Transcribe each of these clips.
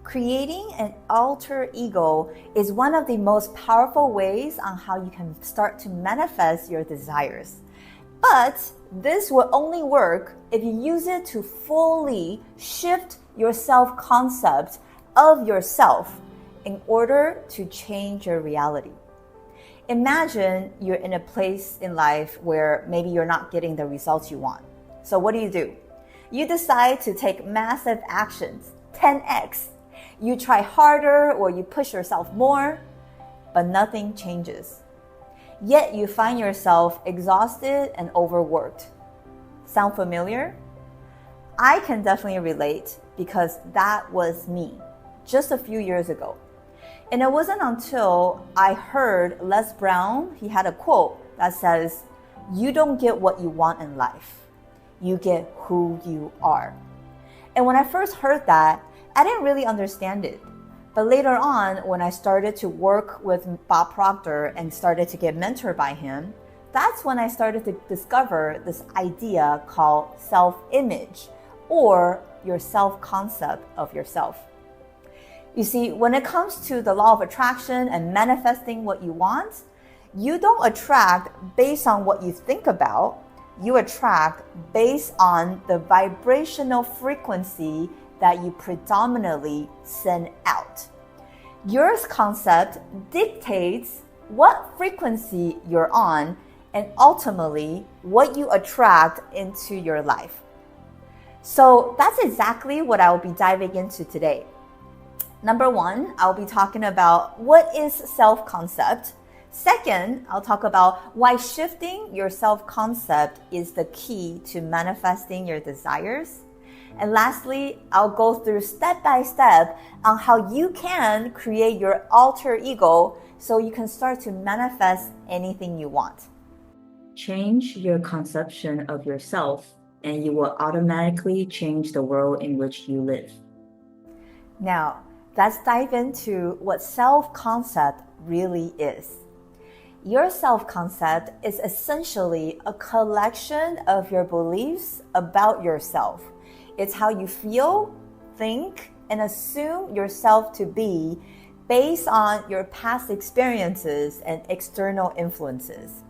Creating an alter ego is one of the most powerful ways on how you can start to manifest your desires. But this will only work if you use it to fully shift your self-concept of yourself in order to change your reality. Imagine you're in a place in life where maybe you're not getting the results you want. So what do? You decide to take massive actions, 10x. You try harder or you push yourself more, but nothing changes. Yet you find yourself exhausted and overworked. Sound familiar? I can definitely relate because that was me just a few years ago. And it wasn't until I heard Les Brown, he had a quote that says, "You don't get what you want in life. You get who you are." And when I first heard that, I didn't really understand it. But later on, when I started to work with Bob Proctor and started to get mentored by him, that's when I started to discover this idea called self-image, or your self-concept of yourself. You see, when it comes to the law of attraction and manifesting what you want, you don't attract based on what you think about. You attract based on the vibrational frequency that you predominantly send out. Your concept dictates what frequency you're on and ultimately what you attract into your life. So that's exactly what I will be diving into today. Number one, I'll be talking about what is self-concept. Second, I'll talk about why shifting your self-concept is the key to manifesting your desires. And lastly, I'll go through step by step on how you can create your alter ego so you can start to manifest anything you want. Change your conception of yourself, and you will automatically change the world in which you live. Now, let's dive into what self-concept really is. Your self-concept is essentially a collection of your beliefs about yourself. It's how you feel, think, and assume yourself to be based on your past experiences and external influences.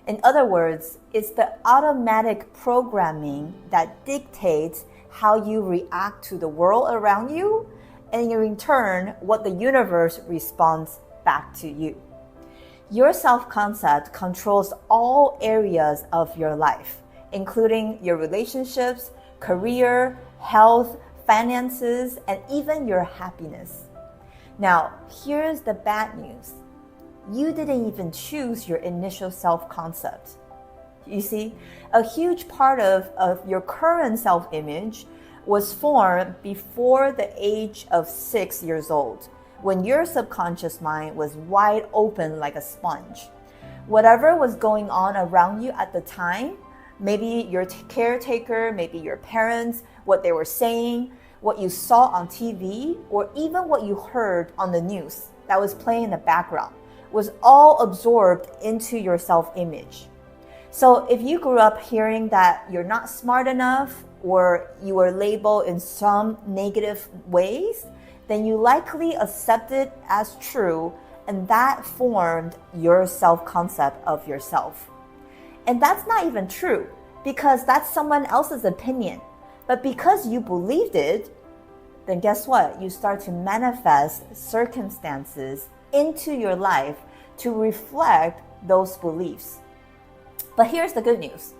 In other words, it's the automatic programming that dictates how you react to the world around you, and in turn, what the universe responds back to you. Your self-concept controls all areas of your life, including your relationships, career, health, finances, and even your happiness. Now, here's the bad news. You didn't even choose your initial self-concept. You see, a huge part of your current self-image was formed before the age of 6 years old, when your subconscious mind was wide open like a sponge. Whatever was going on around you at the time, maybe your caretaker, maybe your parents, what they were saying, what you saw on TV, or even what you heard on the news that was playing in the background, was all absorbed into your self-image. So if you grew up hearing that you're not smart enough, or you were labeled in some negative ways, then you likely accepted as true, and that formed your self-concept of yourself. And that's not even true, because that's someone else's opinion. But because you believed it, then guess what? You start to manifest circumstances into your life to reflect those beliefs. But here's the good news.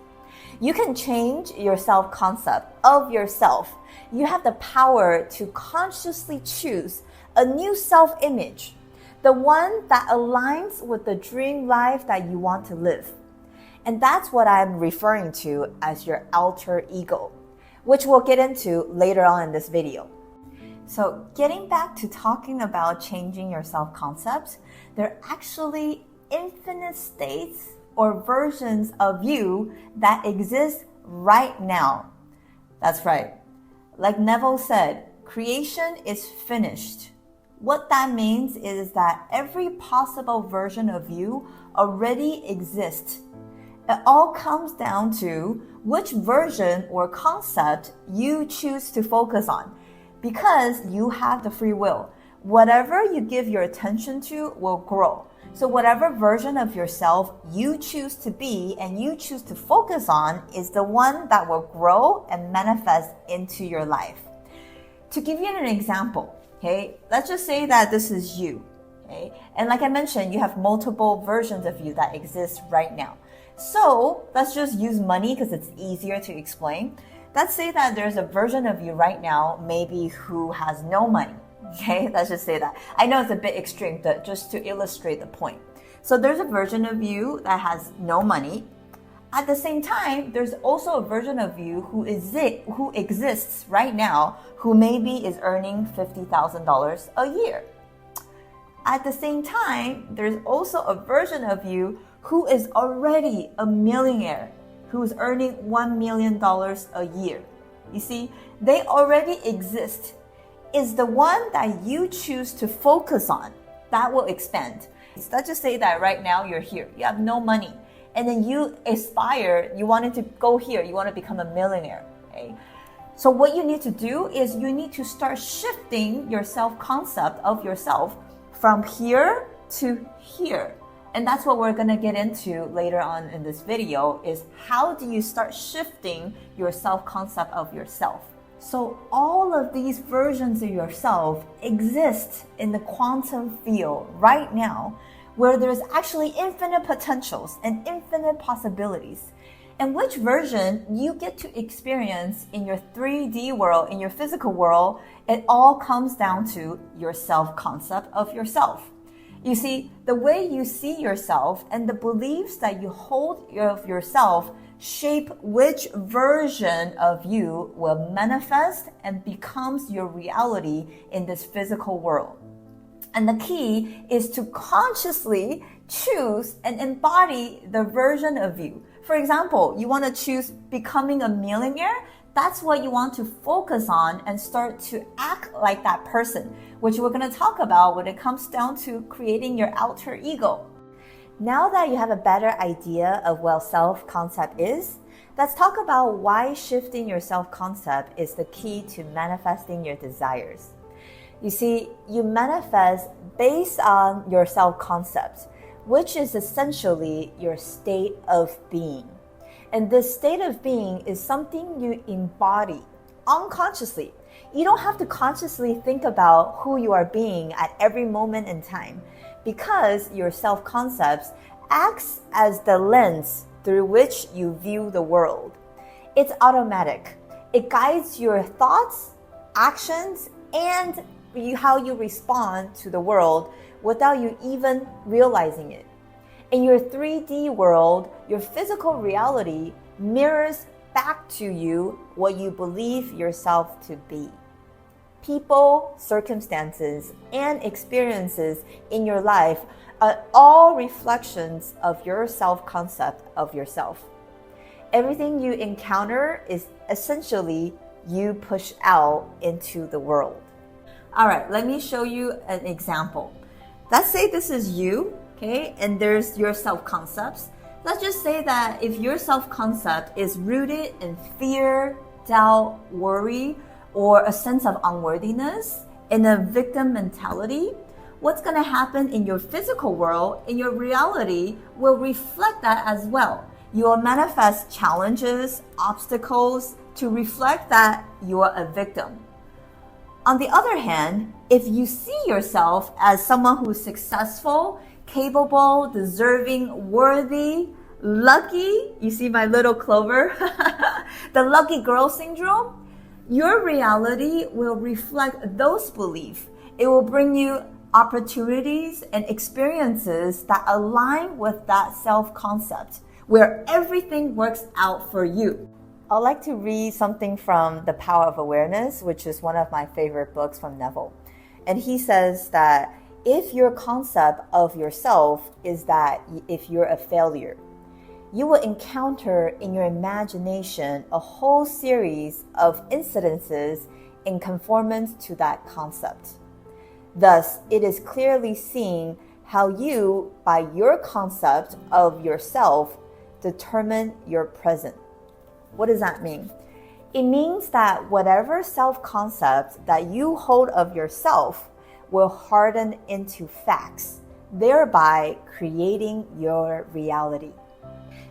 You can change your self-concept of yourself. You have the power to consciously choose a new self-image, the one that aligns with the dream life that you want to live. And that's what I'm referring to as your alter ego, which we'll get into later on in this video. So getting back to talking about changing your self-concept, there are actually infinite states or versions of you that exist right now. That's right. Like Neville said, creation is finished. What that means is that every possible version of you already exists. It all comes down to which version or concept you choose to focus on. because you have the free will. Whatever you give your attention to will grow. So whatever version of yourself you choose to be and you choose to focus on is the one that will grow and manifest into your life. To give you an example, okay, let's just say that this is you, okay, and like I mentioned, you have multiple versions of you that exist right now. So let's just use money because it's easier to explain. Let's say that there's a version of you right now, maybe who has no money. Okay, let's just say that. I know it's a bit extreme, but just to illustrate the point. So there's a version of you that has no money. At the same time, there's also a version of you who exists right now, who maybe is earning $50,000 a year. At the same time, there's also a version of you who is already a millionaire, who's earning $1 million a year. You see, they already exist. Is the one that you choose to focus on that will expand. So let's just say that right now you're here, you have no money, and then you aspire, you wanted to go here, you want to become a millionaire. Okay? So what you need to do is you need to start shifting your self-concept of yourself from here to here. And that's what we're going to get into later on in this video, is how do you start shifting your self-concept of yourself. So all of these versions of yourself exist in the quantum field right now, where there's actually infinite potentials and infinite possibilities. And which version you get to experience in your 3D world, in your physical world, it all comes down to your self-concept of yourself. You see, the way you see yourself and the beliefs that you hold of yourself shape which version of you will manifest and becomes your reality in this physical world. And the key is to consciously choose and embody the version of you. For example, you want to choose becoming a millionaire. That's what you want to focus on and start to act like that person, which we're going to talk about when it comes down to creating your alter ego. Now that you have a better idea of what self-concept is, let's talk about why shifting your self-concept is the key to manifesting your desires. You see, you manifest based on your self-concept, which is essentially your state of being. And this state of being is something you embody unconsciously. You don't have to consciously think about who you are being at every moment in time, because your self-concept acts as the lens through which you view the world. It's automatic. It guides your thoughts, actions, and how you respond to the world without you even realizing it. In your 3D world, your physical reality mirrors back to you what you believe yourself to be. People, circumstances, and experiences in your life are all reflections of your self-concept of yourself. Everything you encounter is essentially you push out into the world. All right, let me show you an example. Let's say this is you, okay, and there's your self-concepts. Let's just say that if your self-concept is rooted in fear, doubt, worry, or a sense of unworthiness, in a victim mentality, what's going to happen in your physical world, in your reality, will reflect that as well. You will manifest challenges, obstacles to reflect that you are a victim. On the other hand, if you see yourself as someone who's successful, capable, deserving, worthy, lucky, you see my little clover, the lucky girl syndrome, your reality will reflect those beliefs. It will bring you opportunities and experiences that align with that self-concept, where everything works out for you. I'd like to read something from The Power of Awareness, which is one of my favorite books from Neville. And he says that if your concept of yourself is that if you're a failure, you will encounter in your imagination a whole series of incidences in conformance to that concept. Thus, it is clearly seen how you, by your concept of yourself, determine your present. What does that mean? It means that whatever self-concept that you hold of yourself will harden into facts, thereby creating your reality.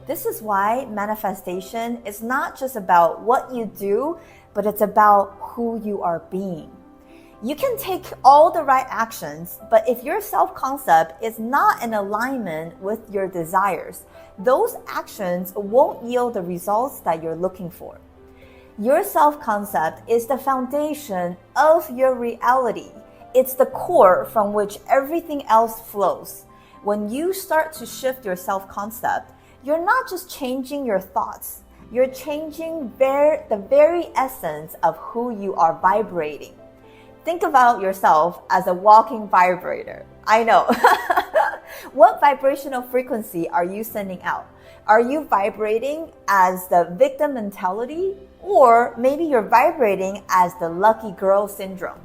This is why manifestation is not just about what you do, but it's about who you are being. You can take all the right actions, but if your self-concept is not in alignment with your desires, those actions won't yield the results that you're looking for. Your self-concept is the foundation of your reality. It's the core from which everything else flows. When you start to shift your self-concept, you're not just changing your thoughts, you're changing the very essence of who you are vibrating. Think about yourself as a walking vibrator. I know. What vibrational frequency are you sending out? Are you vibrating as the victim mentality? Or maybe you're vibrating as the lucky girl syndrome.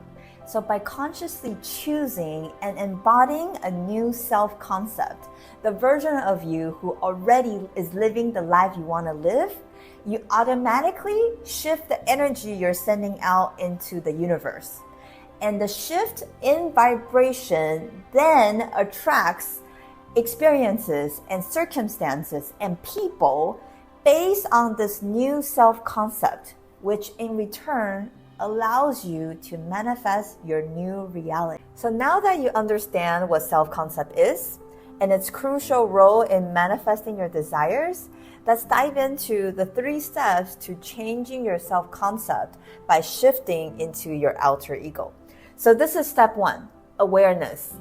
So by consciously choosing and embodying a new self-concept, the version of you who already is living the life you want to live, you automatically shift the energy you're sending out into the universe. And the shift in vibration then attracts experiences and circumstances and people based on this new self-concept, which in return allows you to manifest your new reality. So now that you understand what self-concept is and its crucial role in manifesting your desires, let's dive into the 3 steps to changing your self-concept by shifting into your alter ego. So this is step 1, awareness.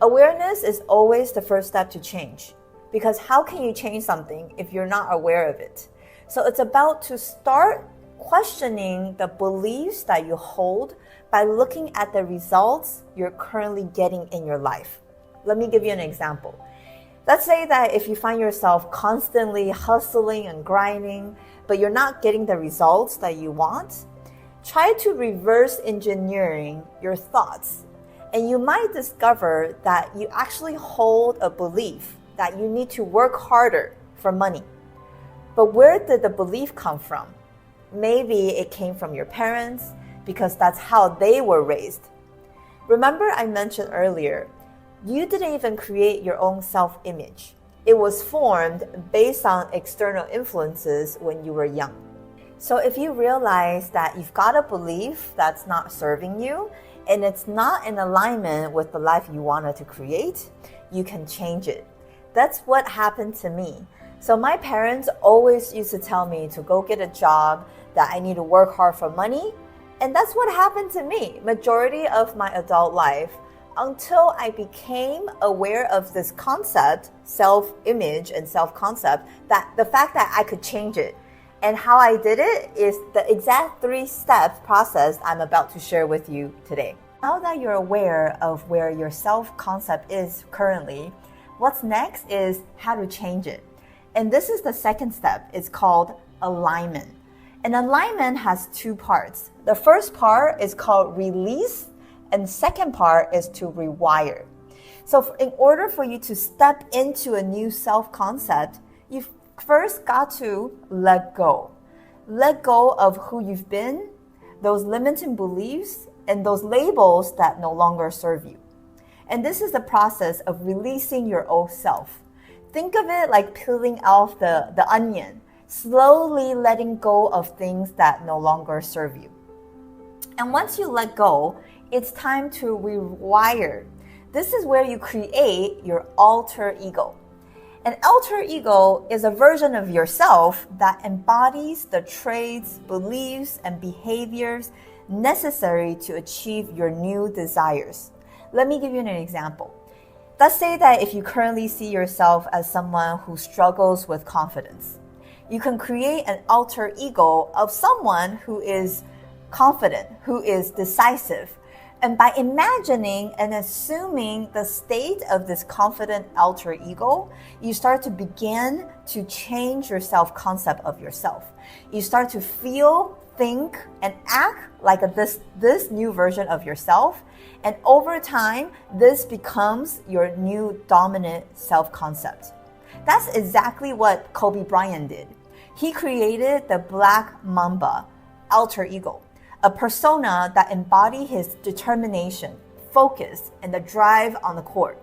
Awareness is always the first step to change, because how can you change something if you're not aware of it? So it's about to start questioning the beliefs that you hold by looking at the results you're currently getting in your life. Let me give you an example. Let's say that if you find yourself constantly hustling and grinding, but you're not getting the results that you want, try to reverse engineering your thoughts, and you might discover that you actually hold a belief that you need to work harder for money. But where did the belief come from? Maybe it came from your parents because that's how they were raised. Remember I mentioned earlier, you didn't even create your own self-image. It was formed based on external influences when you were young. So if you realize that you've got a belief that's not serving you and it's not in alignment with the life you wanted to create, you can change it. That's what happened to me. So my parents always used to tell me to go get a job, that I need to work hard for money. And that's what happened to me majority of my adult life until I became aware of this concept, self-image and self-concept, that the fact that I could change it. And how I did it is the exact 3-step process I'm about to share with you today. Now that you're aware of where your self-concept is currently, what's next is how to change it. And this is the 2nd step. It's called alignment. And alignment has 2 parts. The first part is called release, and the second part is to rewire. So in order for you to step into a new self-concept, you've first got to let go. Let go of who you've been, those limiting beliefs, and those labels that no longer serve you. And this is the process of releasing your old self. Think of it like peeling off the onion, slowly letting go of things that no longer serve you. And once you let go, it's time to rewire. This is where you create your alter ego. An alter ego is a version of yourself that embodies the traits, beliefs, and behaviors necessary to achieve your new desires. Let me give you an example. Let's say that if you currently see yourself as someone who struggles with confidence, you can create an alter ego of someone who is confident, who is decisive. And by imagining and assuming the state of this confident alter ego, you start to begin to change your self-concept of yourself. You start to feel, think, and act like this new version of yourself. And over time, this becomes your new dominant self-concept. That's exactly what Kobe Bryant did. He created the black mamba, alter ego, a persona that embodies his determination, focus, and the drive on the court.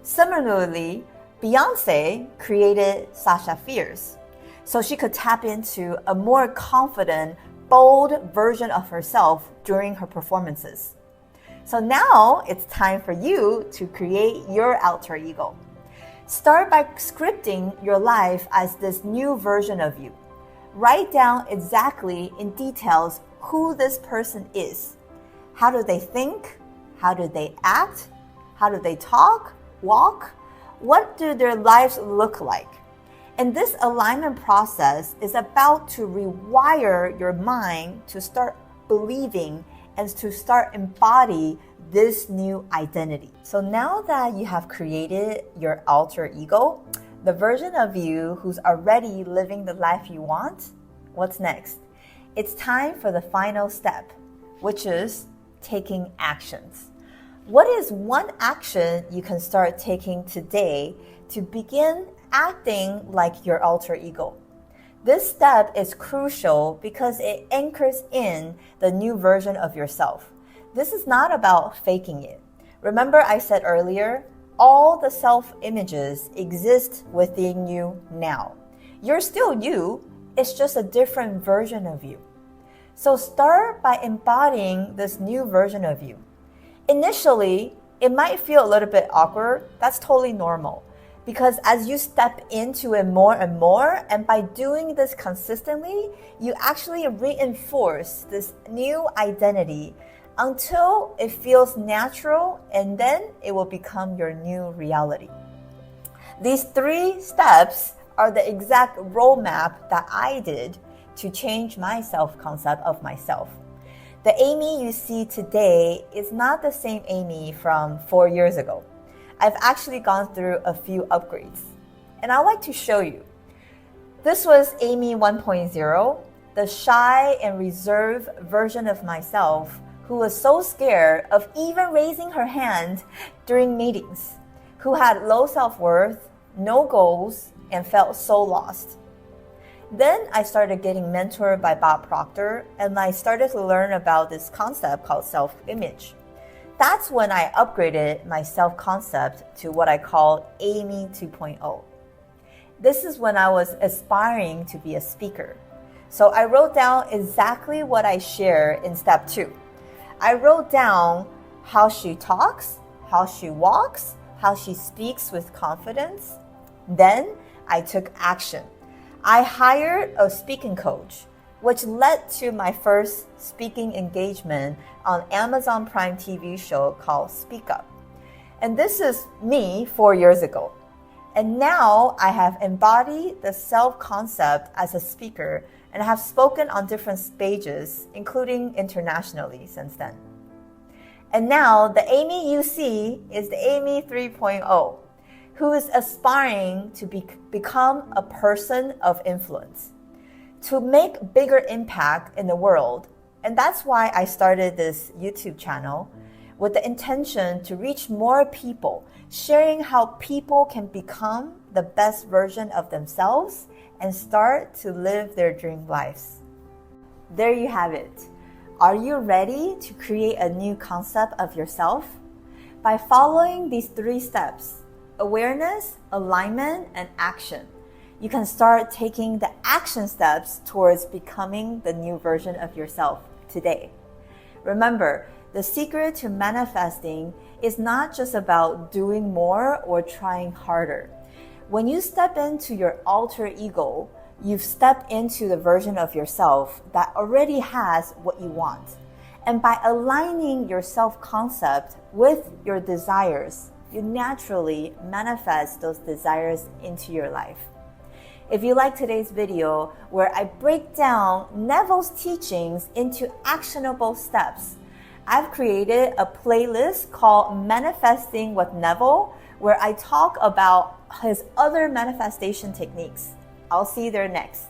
Similarly, Beyoncé created Sasha Fierce so she could tap into a more confident, bold version of herself during her performances. So now it's time for you to create your alter ego. Start by scripting your life as this new version of you. Write down exactly in details who this person is. How do they think? How do they act? How do they talk, walk? What do their lives look like? And this alignment process is about to rewire your mind to start believing and to start embody this new identity. So now that you have created your alter ego, the version of you who's already living the life you want, what's next? It's time for the final step, which is taking actions. What is one action you can start taking today to begin acting like your alter ego? This step is crucial because it anchors in the new version of yourself. This is not about faking it. Remember I said earlier, all the self-images exist within you now. You're still you, it's just a different version of you. So start by embodying this new version of you. Initially, it might feel a little bit awkward. That's totally normal. Because as you step into it more and more, and by doing this consistently, you actually reinforce this new identity until it feels natural, and then it will become your new reality. These 3 steps are the exact roadmap that I did to change my self-concept of myself. The Amy you see today is not the same Amy from 4 years ago. I've actually gone through a few upgrades, and I'd like to show you. This was Amy 1.0, the shy and reserved version of myself who was so scared of even raising her hand during meetings, who had low self-worth, no goals, and felt so lost. Then I started getting mentored by Bob Proctor, and I started to learn about this concept called self-image. That's when I upgraded my self-concept to what I call Amy 2.0. This is when I was aspiring to be a speaker. So I wrote down exactly what I share in step 2. I wrote down how she talks, how she walks, how she speaks with confidence. Then I took action. I hired a speaking coach, which led to my first speaking engagement on Amazon Prime TV show called Speak Up. And this is me 4 years ago. And now I have embodied the self-concept as a speaker and have spoken on different stages, including internationally since then. And now the Amy you see is the Amy 3.0, who is aspiring to become a person of influence, to make bigger impact in the world. And that's why I started this YouTube channel with the intention to reach more people, sharing how people can become the best version of themselves and start to live their dream lives. There you have it. Are you ready to create a new concept of yourself? By following these 3 steps, awareness, alignment, and action, you can start taking the action steps towards becoming the new version of yourself today. Remember, the secret to manifesting is not just about doing more or trying harder. When you step into your alter ego, you've stepped into the version of yourself that already has what you want. And by aligning your self-concept with your desires, you naturally manifest those desires into your life. If you like today's video, where I break down Neville's teachings into actionable steps, I've created a playlist called Manifesting with Neville, where I talk about his other manifestation techniques. I'll see you there next.